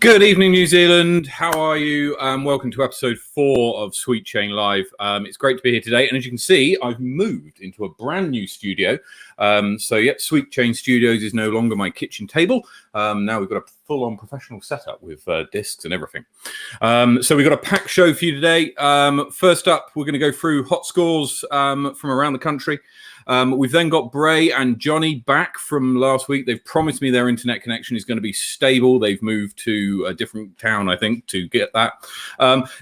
Good evening, New Zealand. How are you? Welcome to episode 4 of Sweet Chain Live. It's great to be here today. And as you can see, I've moved into a brand new studio. Sweet Chain Studios is no longer my kitchen table. Now we've got a full-on professional setup with discs and everything. So we've got a packed show for you today. First up, we're going to go through hot scores from around the country. We've then got Bray and Jonny back from last week. They've promised me their internet connection is going to be stable. They've moved to a different town, I think, to get that.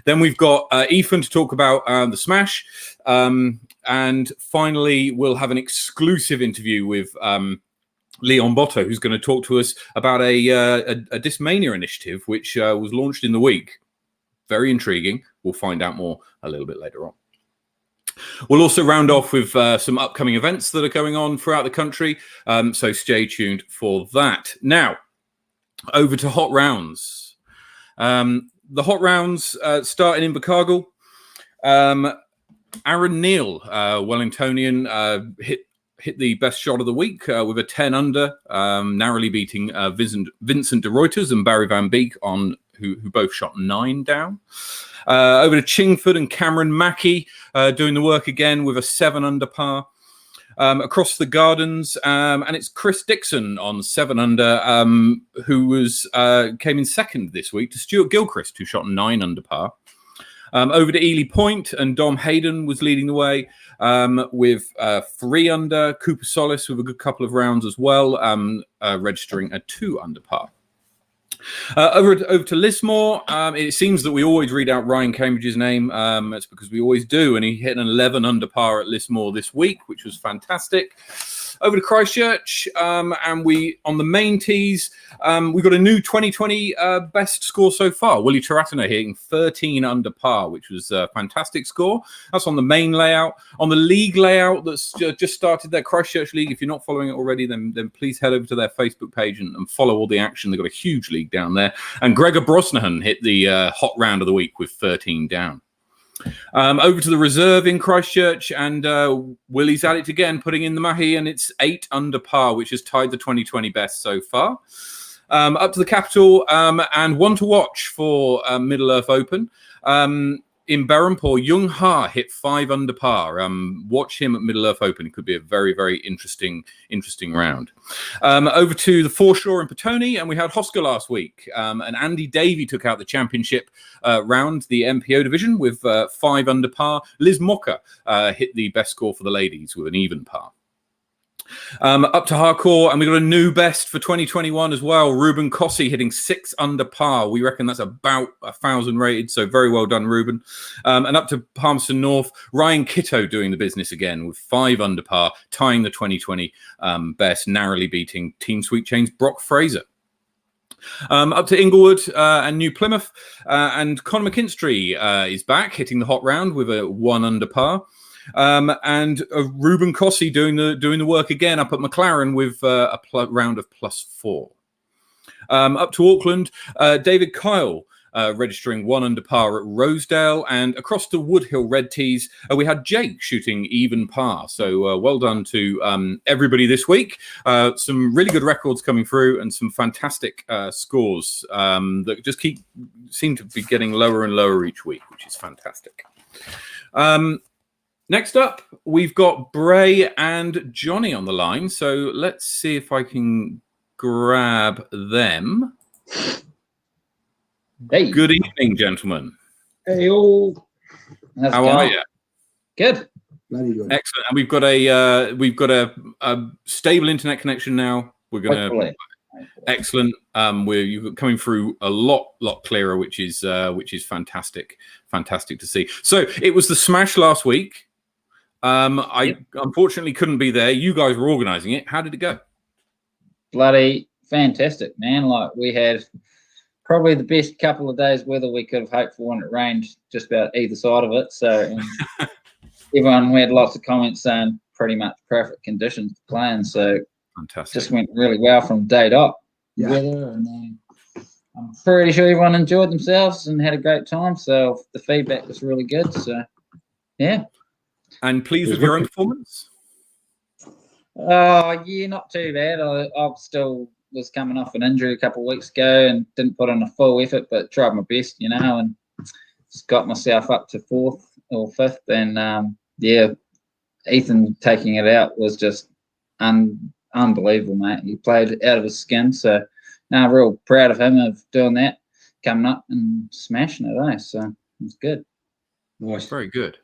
Then we've got Ethan to talk about the Smash. And finally, we'll have an exclusive interview with Leon Botta, who's going to talk to us about a Discmania initiative, which was launched in the week. Very intriguing. We'll find out more a little bit later on. We'll also round off with some upcoming events that are going on throughout the country, so stay tuned for that. Now, over to hot rounds. The hot rounds starting in Invercargill. Aaron Neal, Wellingtonian, hit the best shot of the week with a 10 under, narrowly beating Vincent de Reuters and Barry Van Beek who both shot 9 down. Over to Chingford and Cameron Mackey doing the work again with a 7 under par. Across the Gardens, and it's Chris Dixon on 7 under, who came in second this week to Stuart Gilchrist, who shot 9 under par. Over to Ely Point, and Dom Hayden was leading the way with 3 under. Cooper Solis with a good couple of rounds as well, registering a 2 under par. Over to Lismore, it seems that we always read out Ryan Cambridge's name. That's because we always do, and he hit an 11 under par at Lismore this week, which was fantastic. Over to Christchurch, and on the main tees, we got a new 2020 best score so far. Willie Taratana hitting 13 under par, which was a fantastic score. That's on the main layout. On the league layout that's just started their Christchurch League, if you're not following it already, then please head over to their Facebook page and follow all the action. They've got a huge league down there. And Gregor Brosnahan hit the hot round of the week with 13 down. Over to the reserve in Christchurch, and Willie's at it again, putting in the mahi, and it's 8 under par, which has tied the 2020 best so far. Up to the capital, and one to watch for Middle Earth Open. In Berhampore, Jung Ha hit 5 under par. Watch him at Middle Earth Open. It could be a very, very interesting round. Over to the foreshore in Petone, and we had Hosker last week. And Andy Davey took out the championship round, the MPO division, with 5 under par. Liz Mocker hit the best score for the ladies with an even par. Up to Harcourt, and we got a new best for 2021 as well. Ruben Cossi hitting 6 under par. We reckon that's about 1,000 rated, so very well done, Ruben. And up to Palmerston North, Ryan Kitto doing the business again with 5 under par, tying the 2020 best, narrowly beating Team Sweet Chain's Brock Fraser. Up to Inglewood and New Plymouth, and Conor McKinstry is back, hitting the hot round with a 1 under par. And Ruben Cossi doing the work again up at McLaren with a round of +4. Up to Auckland, David Kyle registering 1 under par at Rosedale, and across the Woodhill Red Tees, we had Jake shooting even par. So well done to everybody this week. Some really good records coming through, and some fantastic scores that just seem to be getting lower and lower each week, which is fantastic. Next up, we've got Bray and Jonny on the line. So let's see if I can grab them. Hey. Good evening, gentlemen. Hey, all. How are you? Good. Excellent. And we've got a stable internet connection now. We're gonna. Excellent. You're coming through a lot clearer, which is fantastic to see. So it was the Smash last week. I unfortunately couldn't be there. You guys were organising it. How did it go? Bloody fantastic, man. Like, we had probably the best couple of days weather we could have hoped for when it rained just about either side of it. So everyone, we had lots of comments saying pretty much perfect conditions to play in. So fantastic. Just went really well from day dot. Yeah. Weather, and then I'm pretty sure everyone enjoyed themselves and had a great time. So the feedback was really good. So yeah. And pleased with your own performance? Yeah, not too bad. I've still was coming off an injury a couple of weeks ago and didn't put in a full effort, but tried my best, and just got myself up to 4th or 5th. And Ethan taking it out was just unbelievable, mate. He played out of his skin. So now real proud of him of doing that, coming up and smashing it, So it's good. Nice. Very good.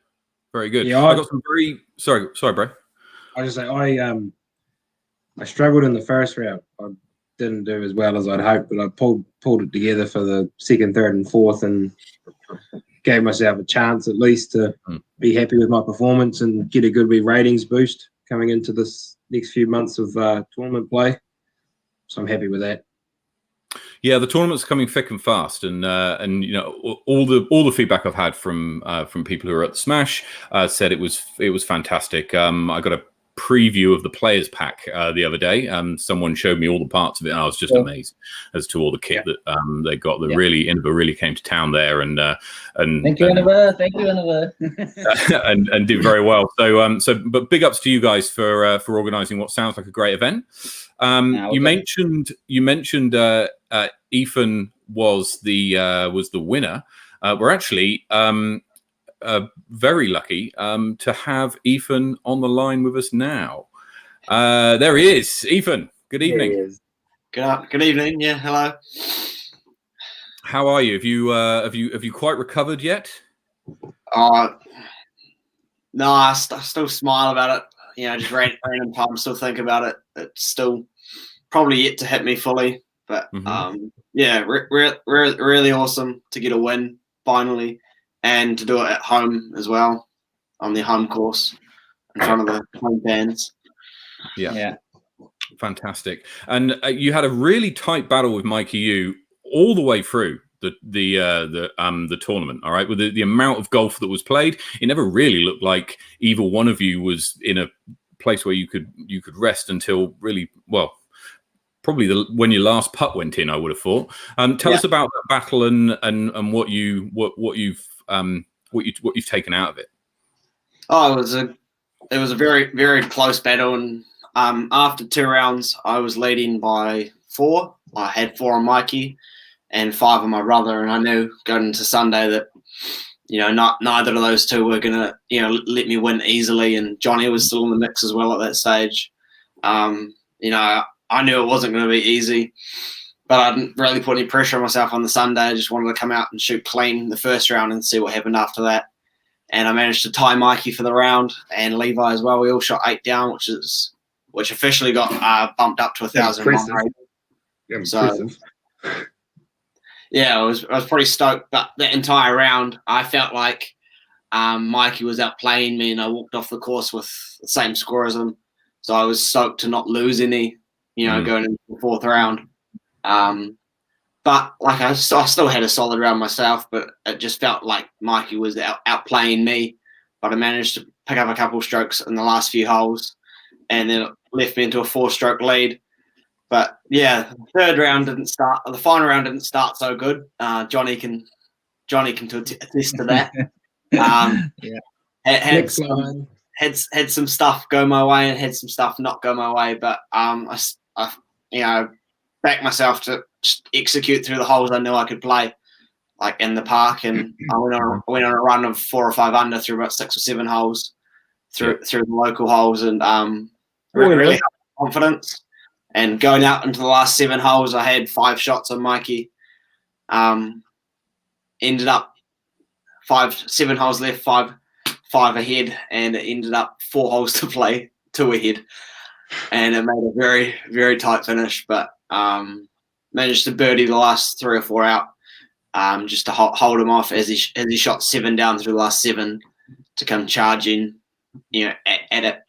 Very good. Yeah, I got some very sorry, bro. I just say I struggled in the first round. I didn't do as well as I'd hoped, but I pulled it together for the 2nd, 3rd, and 4th, and gave myself a chance at least to be happy with my performance and get a good wee ratings boost coming into this next few months of tournament play. So I'm happy with that. Yeah, the tournament's coming thick and fast, and all the feedback I've had from people who are at the Smash said it was fantastic. I got a preview of the players pack the other day. Someone showed me all the parts of it, and I was just amazed as to all the kit that they got. The Innova really came to town there, and thank you, Innova. and did very well. But big ups to you guys for organising what sounds like a great event. You mentioned Ethan was the winner. We're actually very lucky to have Ethan on the line with us now. There he is. Ethan, good evening. There he is. Good evening. Yeah, hello. How are you? Have you quite recovered yet? No, I still smile about it. Just random times still think about it. It's still probably yet to hit me fully, but really awesome to get a win finally, and to do it at home as well on the home course in front of the home fans. Yeah. Fantastic. And you had a really tight battle with Mikey Yu all the way through the tournament. All right, with the amount of golf that was played, it never really looked like either one of you was in a place where you could rest until really probably when your last putt went in. I would have thought. Tell us about that battle and what you've taken out of it. Oh, it was a very, very close battle, and after 2 rounds, I was leading by 4. I had 4 on Mikey and 5 on my brother, and I knew going into Sunday that neither of those two were gonna let me win easily. And Jonny was still in the mix as well at that stage. I knew it wasn't going to be easy, but I didn't really put any pressure on myself on the Sunday. I just wanted to come out and shoot clean the first round and see what happened after that. And I managed to tie Mikey for the round, and Levi as well. We all shot 8 down, which officially got bumped up to 1,000. Impressive. Yeah, I was pretty stoked. But that entire round, I felt like Mikey was outplaying me, and I walked off the course with the same score as him. So I was stoked to not lose any, going into the 4th round. But I still had a solid round myself, but it just felt like Mikey was outplaying me. But I managed to pick up a couple of strokes in the last few holes, and then it left me into a 4-stroke lead. But yeah, the final round didn't start so good. Jonny can attest to that. Had some stuff go my way and had some stuff not go my way, but I backed myself to execute through the holes I knew I could play, like in the park, and I went on a run of 4 or 5 under through about 6 or 7 holes through the local holes, and really had confidence. And going out into the last 7 holes, I had 5 shots on Mikey. Ended up 7 holes left, 5 ahead, and it ended up 4 holes to play, 2 ahead, and it made a very, very tight finish. But managed to birdie the last 3 or 4 out, just to hold him off as he shot 7 down through the last 7 to come charging, at it.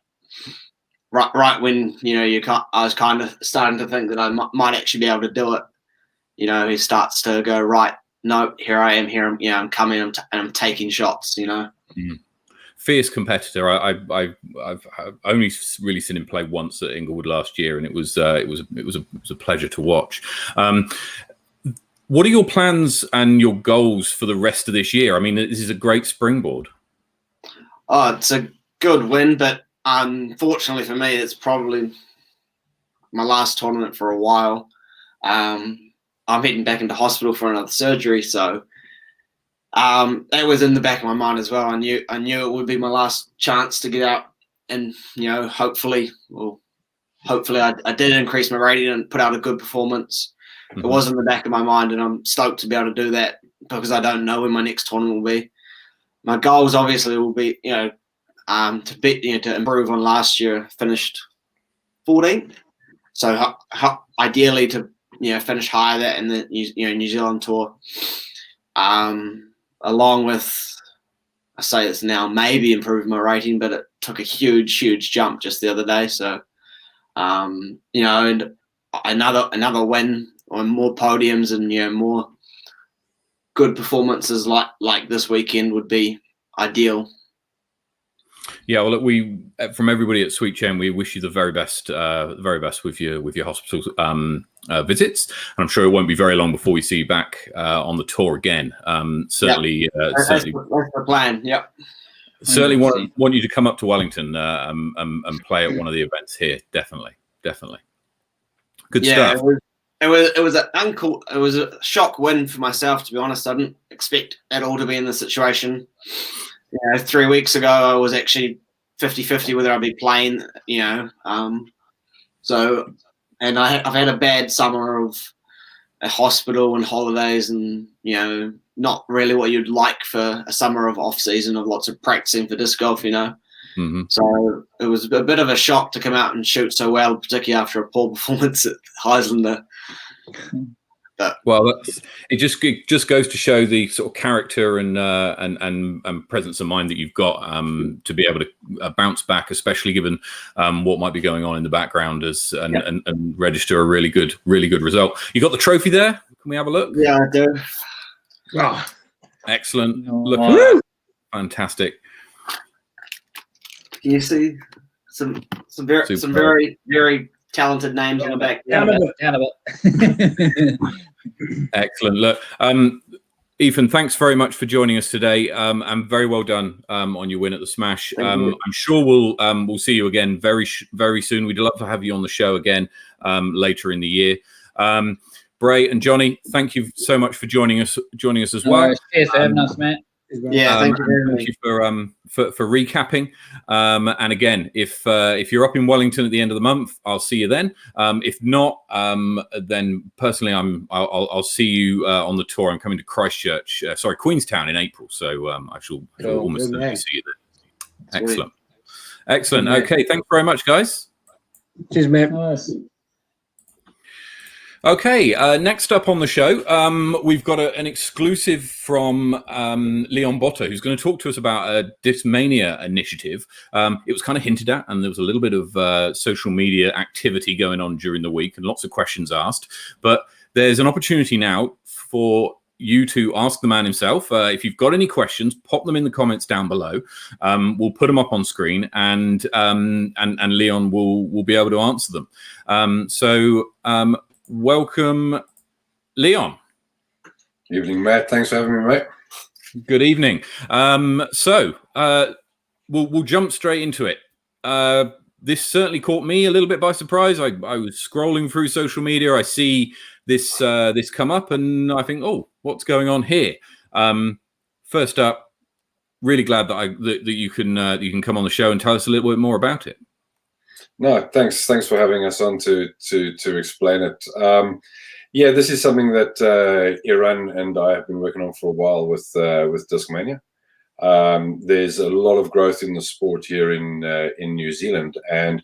Right when I was kind of starting to think that I might actually be able to do it. He starts to go, right, no, here I am. Here I'm coming. And I'm taking shots. Fierce competitor. I've only really seen him play once at Inglewood last year, and it was a pleasure to watch. What are your plans and your goals for the rest of this year? I mean, this is a great springboard. Oh, it's a good win, but unfortunately for me, it's probably my last tournament for a while. I'm heading back into hospital for another surgery, so that was in the back of my mind as well. I knew it would be my last chance to get out, and hopefully I did increase my rating and put out a good performance. Mm-hmm. It was in the back of my mind, and I'm stoked to be able to do that because I don't know when my next tournament will be. My goals obviously will be, to improve on last year. Finished 14th, so ideally to finish higher that in the New Zealand tour. Along with, I say it's now maybe improved my rating, but it took a huge jump just the other day. So, and another win on more podiums and more good performances like this weekend would be ideal. Yeah, well, look, we from everybody at Sweet Chain, we wish you the very best with your hospital visits. And I'm sure it won't be very long before we see you back on the tour again. Certainly, that's the plan. Yep. Certainly want you to come up to Wellington and play at one of the events here. Definitely. Good stuff. It was a shock win for myself, to be honest. I didn't expect at all to be in this situation. 3 weeks ago, I was actually 50-50 whether I'd be playing, So, and I've had a bad summer of a hospital and holidays and, not really what you'd like for a summer of off-season of lots of practicing for disc golf, Mm-hmm. So it was a bit of a shock to come out and shoot so well, particularly after a poor performance at Heislander. Well, it just goes to show the sort of character and presence of mind that you've got to be able to bounce back, especially given what might be going on in the background, and register a really good result. You got the trophy there? Can we have a look? Yeah, I do. Oh, excellent! Look, fantastic. Can you see some very very talented names in the back? Down a bit. Excellent. Look, Ethan, thanks very much for joining us today, and very well done on your win at the Smash. I'm sure we'll see you again very soon. We'd love to have you on the show again later in the year. Bray and Jonny, thank you so much for joining us as well. Cheers for having us, Matt. Yeah, thank you very much. Thank you for recapping. And again, if you're up in Wellington at the end of the month, I'll see you then. If not, then personally, I'll see you on the tour. I'm coming to Queenstown in April, so I shall almost certainly see you there. Excellent. Okay, thanks very much, guys. cheers, Matt. Nice. Okay, next up on the show, we've got an exclusive from Leon Botta, who's going to talk to us about a Discmania initiative. It was kind of hinted at, and there was a little bit of social media activity going on during the week and lots of questions asked. But there's an opportunity now for you to ask the man himself. If you've got any questions, pop them in the comments down below. We'll put them up on screen, and Leon will be able to answer them. Welcome, Leon. Evening, Matt. Thanks for having me, mate. Good evening. We'll jump straight into it. This certainly caught me a little bit by surprise. I was scrolling through social media. I see this come up, and I think, oh, what's going on here? First up, really glad that you can come on the show and tell us a little bit more about it. No, thanks for having us on to explain it. This is something that Iran and I have been working on for a while with Discmania. There's a lot of growth in the sport here in New Zealand, and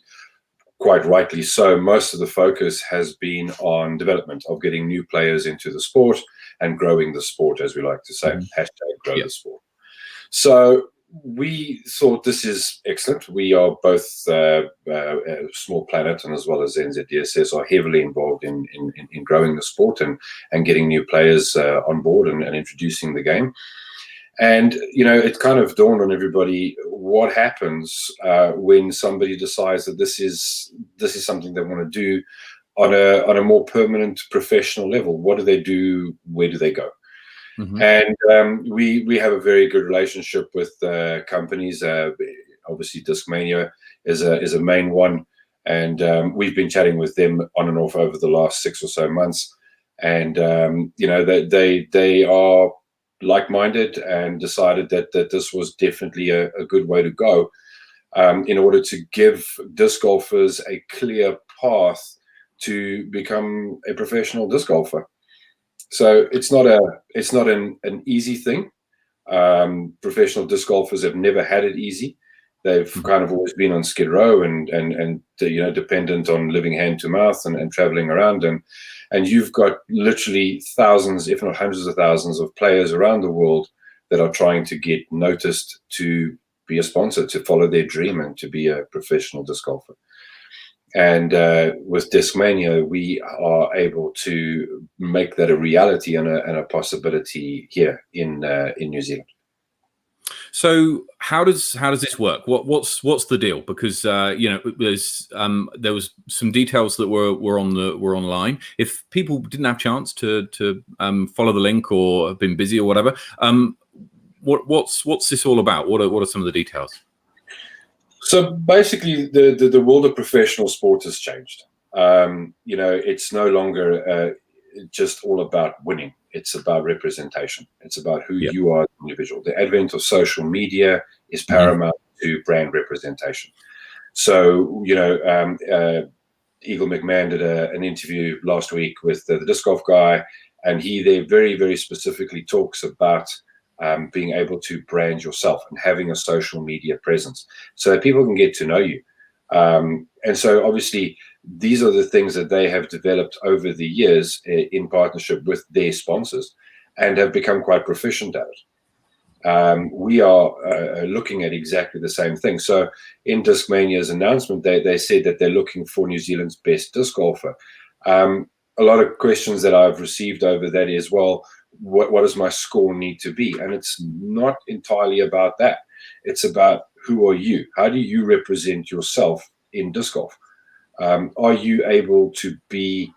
quite rightly so. Most of the focus has been on development of getting new players into the sport and growing the sport, as we like to say, #grow the sport. So we thought this is excellent. We are both a Small Planet and as well as NZDSS are heavily involved in growing the sport and getting new players on board and introducing the game. And, it kind of dawned on everybody what happens when somebody decides that this is something they want to do on a more permanent professional level. What do they do? Where do they go? Mm-hmm. And we have a very good relationship with companies. Obviously, Discmania is a main one. And we've been chatting with them on and off over the last 6 or so months. And, they are like-minded and decided that this was definitely a good way to go in order to give disc golfers a clear path to become a professional disc golfer. So it's not an easy thing. Professional disc golfers have never had it easy. They've kind of always been on Skid Row and dependent on living hand to mouth and traveling around. And you've got literally thousands, if not hundreds of thousands of players around the world that are trying to get noticed to be a sponsor, to follow their dream and to be a professional disc golfer. And with Discmania, we are able to make that a reality and a possibility here in New Zealand. So how does this work? What's the deal? Because there was some details that were online. If people didn't have a chance to follow the link or have been busy or whatever, what's this all about? What are some of the details? So basically, the world of professional sport has changed. It's no longer just all about winning. It's about representation. It's about who you are as an individual. The advent of social media is paramount to brand representation. So, Eagle McMahon did an interview last week with the disc golf guy, and he there very, very specifically talks about being able to brand yourself and having a social media presence so that people can get to know you. And so obviously these are the things that they have developed over the years in partnership with their sponsors and have become quite proficient at it. We are looking at exactly the same thing. So in Discmania's announcement, they said that they're looking for New Zealand's best disc golfer. A lot of questions that I've received over that is, well, what does my score need to be? And it's not entirely about that. It's about who are you? How do you represent yourself in disc golf? Are you able to be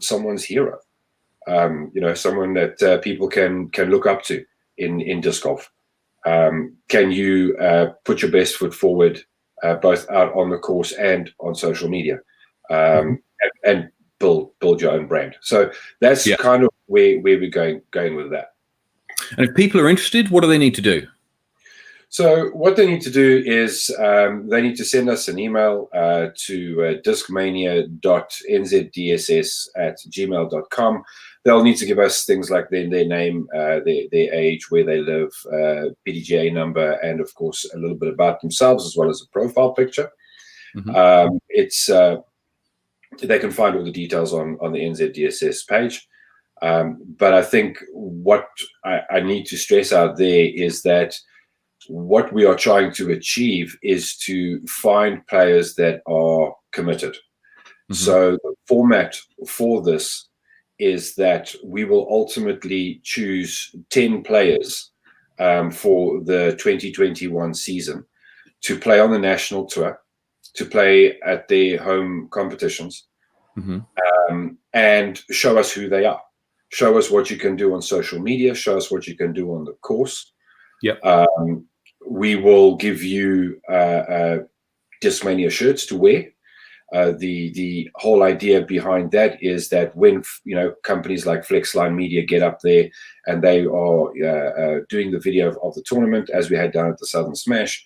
someone's hero? Someone that people can look up to in disc golf. Can you put your best foot forward, both out on the course and on social media, and build your own brand? So that's kind of where we're going with that. And if people are interested, what do they need to do? So what they need to do is they need to send us an email to discmania.nzdss@gmail.com. They'll need to give us things like their name, their age, where they live, PDGA number, and of course a little bit about themselves, as well as a profile picture. They can find all the details on the NZDSS page. But I think what I need to stress out there is that what we are trying to achieve is to find players that are committed. So the format for this is that we will ultimately choose 10 players for the 2021 season to play on the national tour, to play at their home competitions, and show us who they are. Show us what you can do on social media. Show us what you can do on the course. We will give you Discmania shirts to wear. The whole idea behind that is that when companies like Flexline Media get up there and they are doing the video of the tournament, as we had done at the Southern Smash,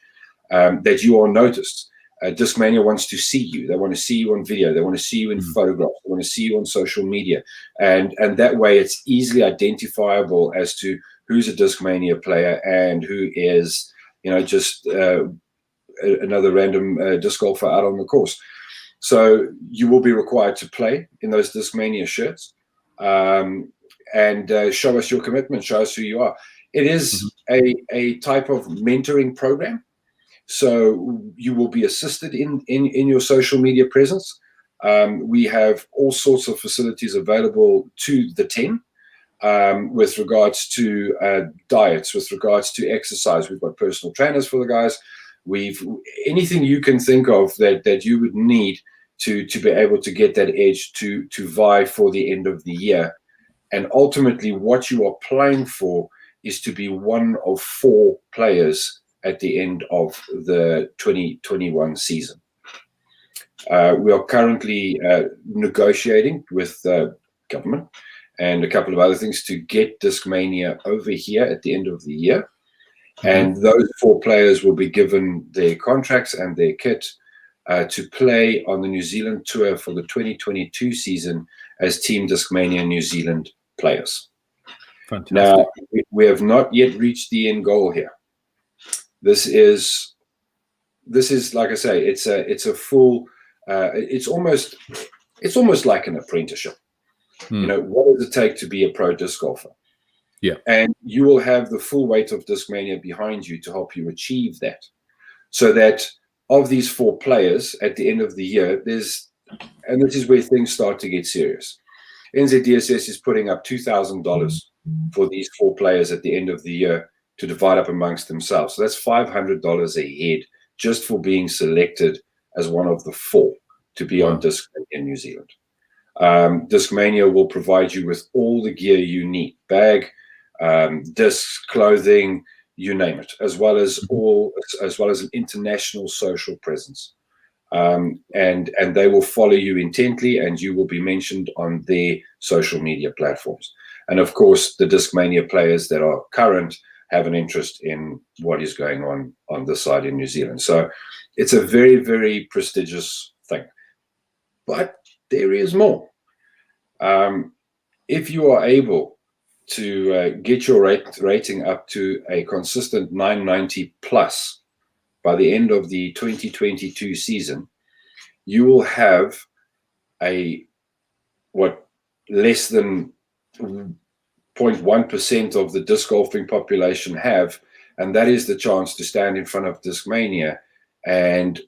that you are noticed. Discmania wants to see you. They want to see you on video. They want to see you in photographs. They want to see you on social media, and that way it's easily identifiable as to who's a Discmania player and who is just another random disc golfer out on the course. So you will be required to play in those Discmania shirts and show us your commitment, show us who you are. It is a type of mentoring program. So you will be assisted in your social media presence. We have all sorts of facilities available to the 10 with regards to diets, with regards to exercise. We've got personal trainers for the guys. Anything you can think of that you would need to be able to get that edge to vie for the end of the year. And ultimately what you are playing for is to be one of 4 players at the end of the 2021 season. We are currently negotiating with government and a couple of other things to get Discmania over here at the end of the year. And those 4 players will be given their contracts and their kit to play on the New Zealand tour for the 2022 season as Team Discmania New Zealand players. Fantastic. Now, we have not yet reached the end goal here. This is like I say, it's a full. It's almost like an apprenticeship. You know, what does it take to be a pro disc golfer? Yeah. And you will have the full weight of Discmania behind you to help you achieve that. So that of these 4 players at the end of the year, and this is where things start to get serious. NZDSS is putting up $2,000 for these 4 players at the end of the year to divide up amongst themselves. So that's $500 a head just for being selected as one of the 4 to be on Discmania in New Zealand. Discmania will provide you with all the gear you need, bag, discs, clothing, you name it, as well as an international social presence. And they will follow you intently, and you will be mentioned on their social media platforms. And of course, the Discmania players that are current have an interest in what is going on this side in New Zealand. So it's a very, very prestigious thing. But there is more. If you are able to get your rating up to a consistent 990 plus by the end of the 2022 season, you will have less than 0.1% of the disc golfing population have, and that is the chance to stand in front of Discmania and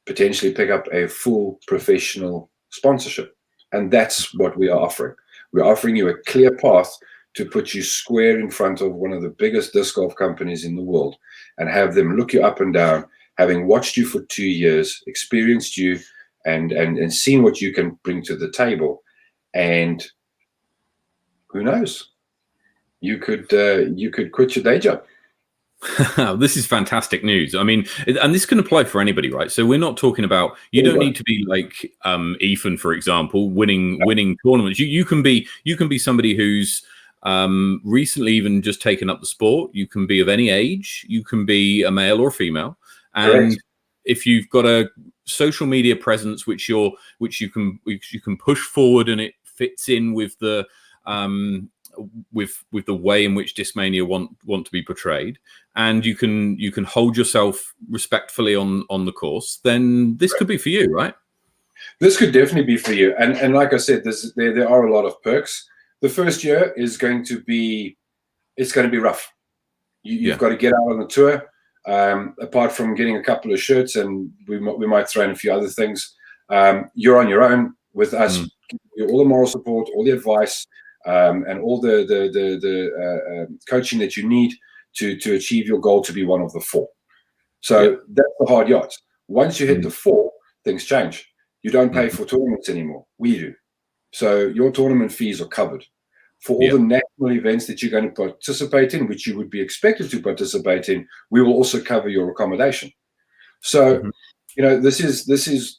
potentially pick up a full professional sponsorship. And that's what we are offering. We're offering you a clear path to put you square in front of one of the biggest disc golf companies in the world and have them look you up and down, having watched you for 2 years, experienced you, and seen what you can bring to the table. And who knows? You could quit your day job. This is fantastic news. I mean, and this can apply for anybody, right? So we're not talking about, you don't need to be like Ethan, for example, winning tournaments. You can be somebody who's recently even just taken up the sport. You can be of any age. You can be a male or female. And Correct. If you've got a social media presence which you can push forward, and it fits in with the with the way in which Discmania want to be portrayed, and you can hold yourself respectfully on the course, then this could be for you, right? This could definitely be for you. And like I said, there are a lot of perks. The first year is going to be rough. You've got to get out on the tour. Apart from getting a couple of shirts, and we might throw in a few other things, you're on your own with us. Giving you all the moral support, all the advice, and all the coaching that you need to achieve your goal to be one of the 4. So that's the hard yards. Once you hit the 4, things change. You don't pay for tournaments anymore. We do. So your tournament fees are covered. For all the national events that you're going to participate in, which you would be expected to participate in, we will also cover your accommodation. So, it's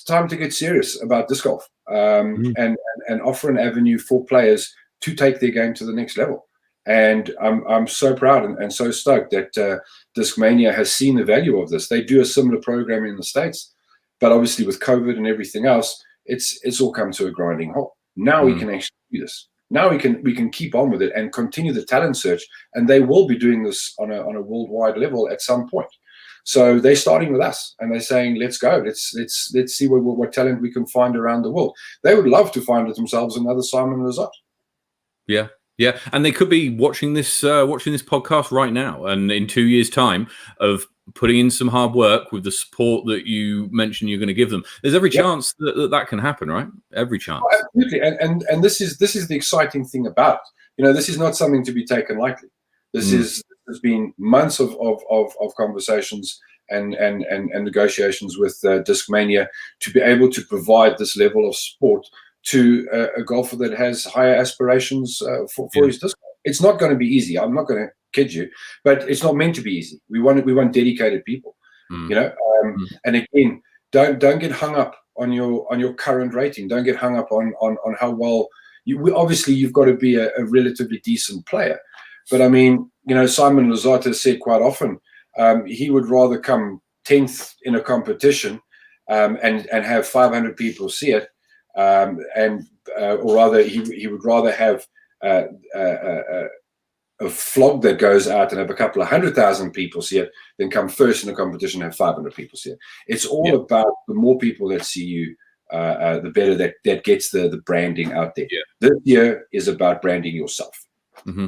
time to get serious about disc golf and offer an avenue for players to take their game to the next level. And I'm so proud and so stoked that Discmania has seen the value of this. They do a similar program in the States, but obviously with COVID and everything else, it's all come to a grinding halt. Now we can actually do this. Now we can keep on with it and continue the talent search, and they will be doing this on a worldwide level at some point. So they're starting with us, and they're saying, "Let's go. Let's see what talent we can find around the world." They would love to find themselves another Simon Lizotte. Yeah, and they could be watching this podcast right now, and in 2 years' time of putting in some hard work with the support that you mentioned you're going to give them. There's every chance that can happen, right? Every chance. Oh, absolutely, and this is the exciting thing about it. This is not something to be taken lightly. There's been months of conversations and negotiations with Discmania to be able to provide this level of support to a golfer that has higher aspirations for his disc golf. It's not going to be easy. I'm not going to kid you, but it's not meant to be easy. We want dedicated people, And again, don't get hung up on your current rating. Don't get hung up on how well obviously you've got to be a relatively decent player. But I mean, Simon Lozata said quite often he would rather come 10th in a competition and have 500 people see it, or rather he would rather have a flog that goes out and have a couple of 100,000 people see it than come first in a competition and have 500 people see it. It's all about the more people that see you, the better that gets the branding out there. This year is about branding yourself. Mm-hmm.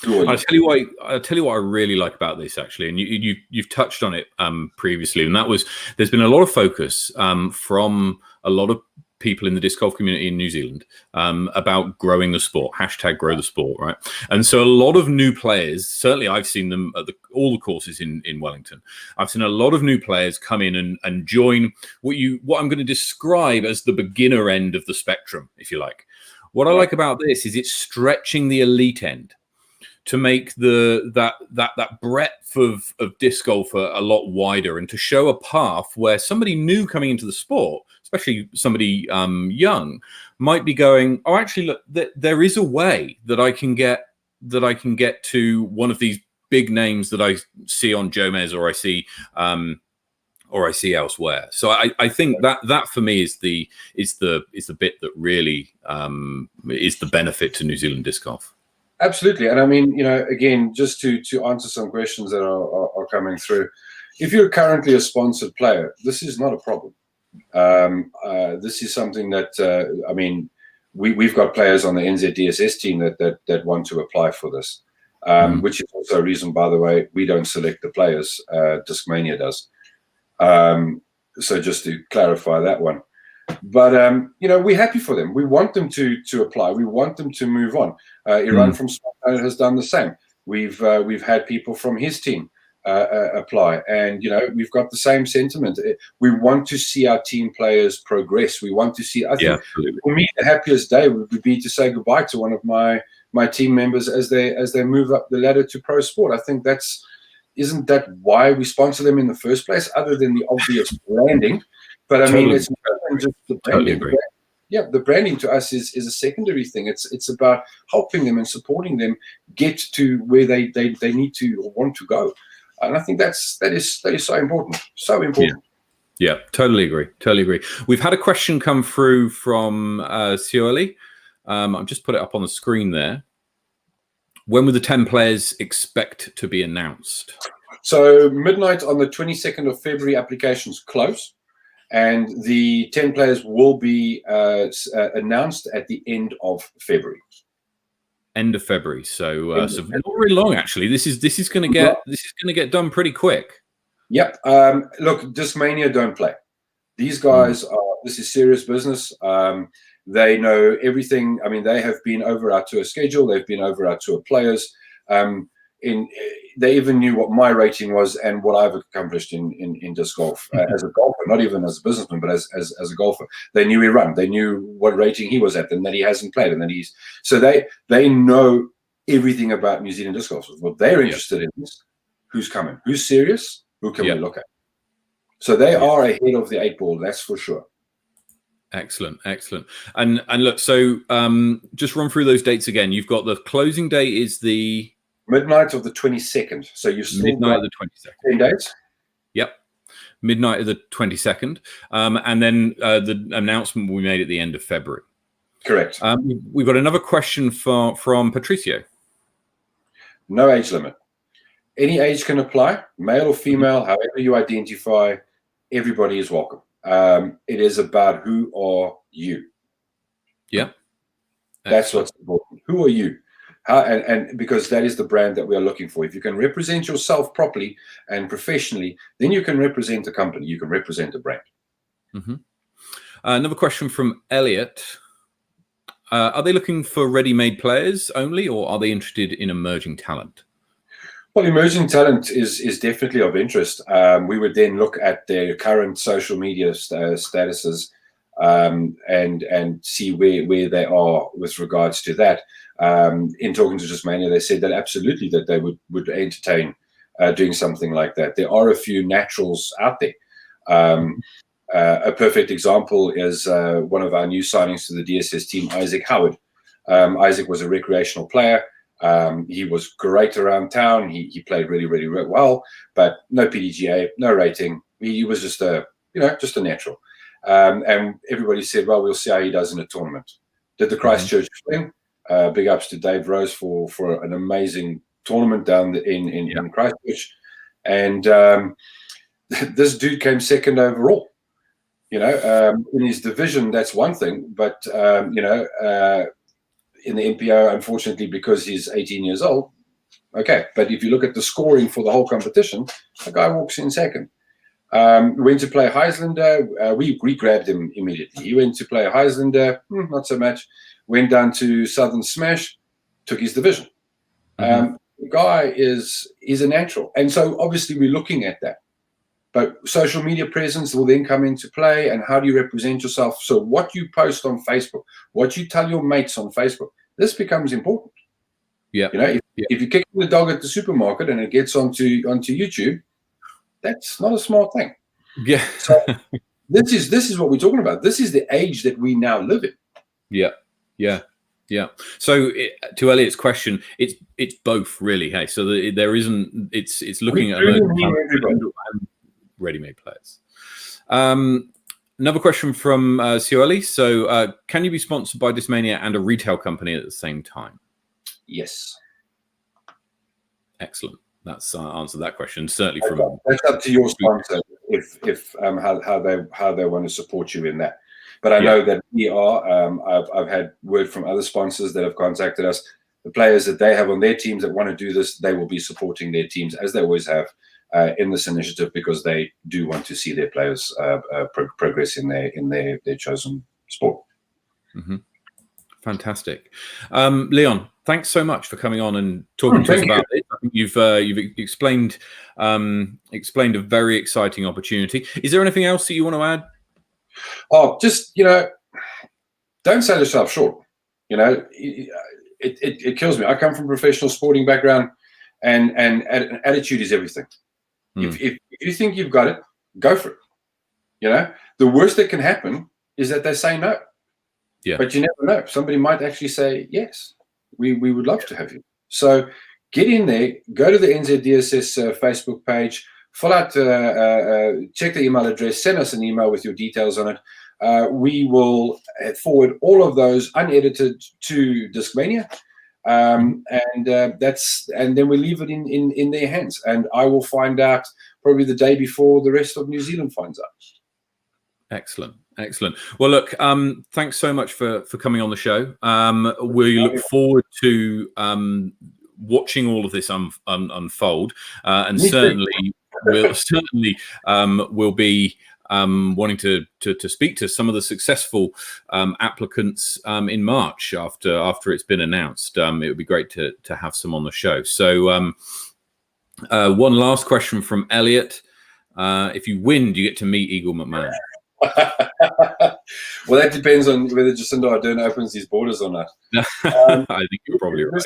I'll tell you what I really like about this, actually, and you've touched on it previously, and that was there's been a lot of focus from a lot of people in the disc golf community in New Zealand about growing the sport, #grow the sport, right? And so a lot of new players, certainly I've seen them at all the courses in Wellington. I've seen a lot of new players come in and join what I'm going to describe as the beginner end of the spectrum, if you like. What I like about this is it's stretching the elite end to make that breadth of disc golf a lot wider, and to show a path where somebody new coming into the sport, especially somebody young, might be going, oh, actually, look, there is a way that I can get to one of these big names that I see on Jomez or I see elsewhere. So I think that for me is the bit that really is the benefit to New Zealand disc golf. Absolutely. And I mean, again, just to answer some questions that are coming through, if you're currently a sponsored player, this is not a problem. This is something that, I mean, we've got players on the NZDSS team that want to apply for this, which is also a reason, by the way, we don't select the players. Discmania does. So just to clarify that one. But, we're happy for them. We want them to apply. We want them to move on. Iran from Spain has done the same. We've had people from his team apply, and we've got the same sentiment. We want to see our team players progress. We want to see. I think for me, the happiest day would be to say goodbye to one of my team members as they move up the ladder to pro sport. I think isn't that why we sponsor them in the first place, other than the obvious branding? But I mean, it's more than just the branding. Yeah, the branding to us is a secondary thing. It's about helping them and supporting them get to where they need to or want to go. And I think that is so important. So important. Yeah, totally agree. We've had a question come through from Sioli. I've just put it up on the screen there. When will the 10 players expect to be announced? So midnight on the 22nd of February, applications close. And the 10 players will be announced at the end of February. End of February, so not very long actually. This is going to get done pretty quick. Yep. Look, Discmania don't play. These guys this is serious business. They know everything. I mean, they have been over our tour schedule. They've been over our tour players. They even knew what my rating was and what I've accomplished in disc golf as a golfer, not even as a businessman, but as a golfer. They knew Iran. They knew what rating he was at, and that he hasn't played, and that so they know everything about New Zealand disc golf. What they're interested in is who's coming, who's serious, who can we look at. So they are ahead of the 8 ball, that's for sure. Excellent. And look, so just run through those dates again. You've got the closing date is the midnight of the 22nd. So you've still midnight of the 22nd. 10 days. Yep. Midnight of the 22nd. And then the announcement we made at the end of February. Correct. We've got another question from Patricio. No age limit. Any age can apply, male or female, however you identify, everybody is welcome. It is about who are you. Yeah. That's what's important. Who are you? And because that is the brand that we are looking for. If you can represent yourself properly and professionally, then you can represent a company. You can represent a brand. Mm-hmm. Another question from Elliot. Are they looking for ready-made players only, or are they interested in emerging talent? Well, emerging talent is definitely of interest. We would then look at their current social media statuses and see where they are with regards to that. In talking to Discmania, they said that absolutely that they would entertain doing something like that. There are a few naturals out there. A perfect example is one of our new signings to the DSS team, Isaac Howard. Isaac was a recreational player. He was great around town. He played really, really, really well, but no PDGA, no rating. He was just a natural. And everybody said, well, we'll see how he does in a tournament. Did the Christchurch thing. Big ups to Dave Rose for an amazing tournament down in Christchurch. And this dude came second overall. In his division, that's one thing. But, in the MPO, unfortunately, because he's 18 years old, okay. But if you look at the scoring for the whole competition, the guy walks in second. Went to play Heislander. We grabbed him immediately. He went to play Heislander, not so much. Went down to Southern Smash, took his division. The guy is a natural. And so obviously we're looking at that. But social media presence will then come into play, and how do you represent yourself? So what you post on Facebook, what you tell your mates on Facebook, this becomes important. Yeah. If you kick the dog at the supermarket and it gets onto YouTube, that's not a smart thing. Yeah. So this is what we're talking about. This is the age that we now live in. Yeah. So to Elliot's question, it's both really. Hey, so there isn't. It's looking at ready-made players. Another question from Sioeli. So can you be sponsored by Discmania and a retail company at the same time? Yes. Excellent. That's answered that question. Certainly that's up to your sponsor if how they want to support you in that. But I know that we are. I've had word from other sponsors that have contacted us. The players that they have on their teams that want to do this, they will be supporting their teams as they always have in this initiative, because they do want to see their players progress in their chosen sport. Fantastic. Leon, thanks so much for coming on and talking to us about it. I think you've explained a very exciting opportunity. Is there anything else that you want to add? Oh, just don't sell yourself short. It kills me. I come from a professional sporting background, and attitude is everything. If you think you've got it, go for it. The worst that can happen is that they say no. Yeah. But you never know. Somebody might actually say, yes, we would love to have you. So get in there, go to the NZDSS Facebook page, fill out, check the email address, send us an email with your details on it. We will forward all of those unedited to Discmania. And then we leave it in their hands. And I will find out probably the day before the rest of New Zealand finds out. Excellent. Well, look, thanks so much for coming on the show. We look forward to watching all of this unfold, and certainly we'll be wanting to speak to some of the successful applicants in March after it's been announced. It would be great to have some on the show. So one last question from Elliot. If you win, do you get to meet Eagle McMahon? Well, that depends on whether Jacinda Ardern opens these borders or not. I think you're probably right.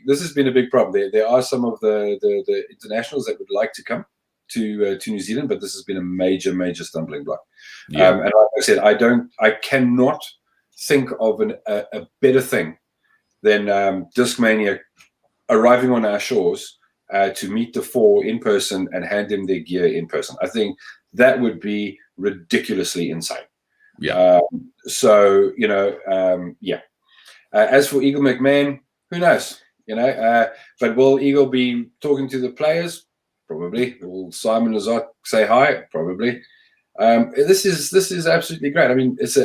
This has been a big problem. There are some of the internationals that would like to come to New Zealand, but this has been a major stumbling block. And like I said, I cannot think of a better thing than Discmania arriving on our shores to meet the four in person and hand them their gear in person. I think that would be ridiculously insane. As for Eagle McMahon, who knows? But will Eagle be talking to the players? Probably. Will Simon Lazat say hi? Probably. This is absolutely great. I mean, it's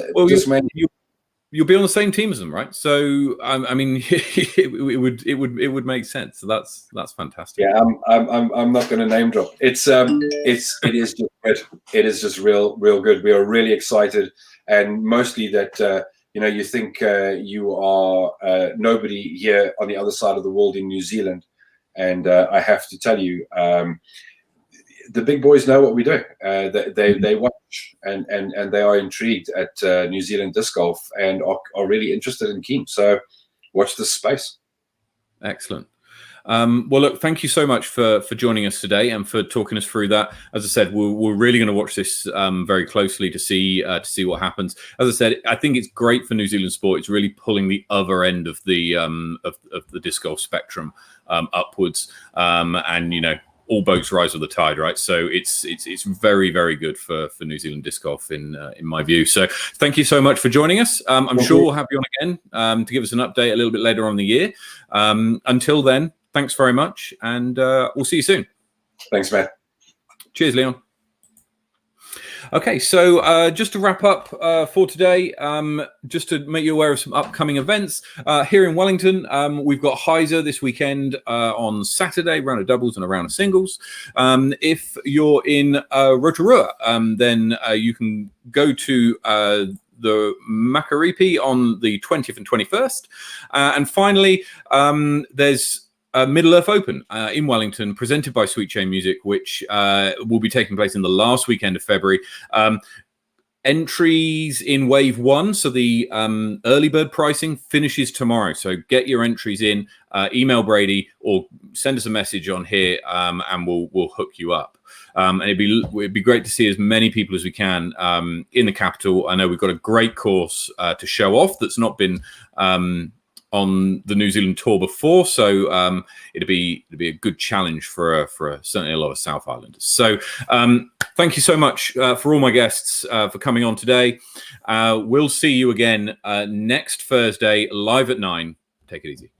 you'll be on the same team as them, right? So I mean, it would make sense. So that's fantastic. Yeah, I'm not going to name drop. It is just good. It is just real good. We are really excited, and mostly that you think you are nobody here on the other side of the world in New Zealand, and I have to tell you, the big boys know what we do. They watch and they are intrigued at New Zealand disc golf and are really interested and keen. So watch this space. Excellent. Well, look, thank you so much for joining us today and for talking us through that. As I said, we're really going to watch this very closely to see what happens. As I said, I think it's great for New Zealand sport. It's really pulling the other end of the disc golf spectrum upwards, and all boats rise with the tide, right? So it's very, very good for New Zealand disc golf in my view. So thank you so much for joining us. I'm sure we'll have you on again to give us an update a little bit later on in the year. Until then, thanks very much, and we'll see you soon. Thanks, Matt. Cheers, Leon. Okay, so just to wrap up for today, just to make you aware of some upcoming events. Here in Wellington, we've got Heiser this weekend on Saturday, round of doubles and a round of singles. If you're in Rotorua, then you can go to the Makaripi on the 20th and 21st. And finally, there's Middle-earth Open in Wellington, presented by Sweet Chain Music, which will be taking place in the last weekend of February. Entries in Wave 1, so the early bird pricing finishes tomorrow. So get your entries in, email Brady or send us a message on here, and we'll hook you up. And it'd be great to see as many people as we can in the capital. I know we've got a great course to show off that's not been on the New Zealand tour before, so it'd be a good challenge for certainly a lot of South Islanders. So thank you so much for all my guests for coming on today. We'll see you again next Thursday live at 9. Take it easy.